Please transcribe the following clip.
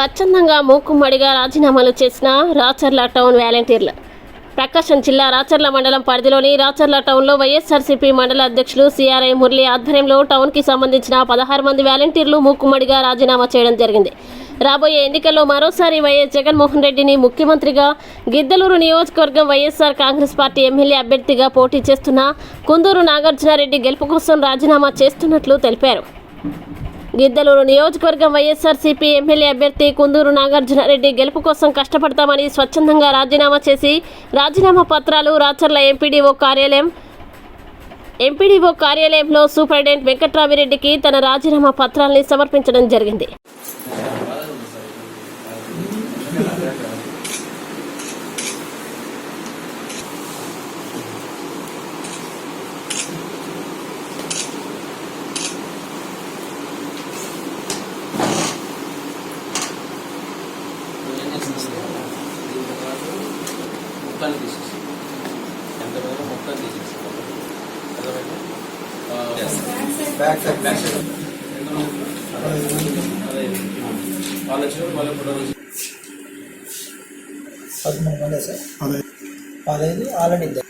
స్వచ్ఛందంగా మూకుమ్మడిగా రాజీనామాలు చేసిన రాచర్ల టౌన్ వాలంటీర్లు. ప్రకాశం జిల్లా రాచర్ల మండలం పరిధిలోని రాచర్ల టౌన్లో వైఎస్ఆర్సీపీ మండల అధ్యక్షులు సిఆర్ఐ మురళి ఆధ్వర్యంలో టౌన్కి సంబంధించిన 16 మంది వాలంటీర్లు మూకుమ్మడిగా రాజీనామా చేయడం జరిగింది. రాబోయే ఎన్నికల్లో మరోసారి వైఎస్ జగన్మోహన్ రెడ్డిని ముఖ్యమంత్రిగా, గిద్దలూరు నియోజకవర్గం వైఎస్ఆర్ కాంగ్రెస్ పార్టీ ఎమ్మెల్యే అభ్యర్థిగా పోటీ చేస్తున్న కుందూరు నాగార్జునారెడ్డి గెలుపు కోసం రాజీనామా చేస్తున్నట్లు తెలిపారు. గిద్దలూరు నియోజకవర్గం వైఎస్ఆర్సీపీ ఎమ్మెల్యే అభ్యర్థి కుందూరు నాగార్జునారెడ్డి గెలుపు కోసం కష్టపడతామని స్వచ్ఛందంగా రాజీనామా చేసి రాజీనామా పత్రాలు రాచర్ల ఎంపీడీఓ కార్యాలయంలో సూపరింటెండెంట్ వెంకట్రామిరెడ్డికి తన రాజీనామా పత్రాల్ని సమర్పించడం జరిగింది. ఆల్రెడీ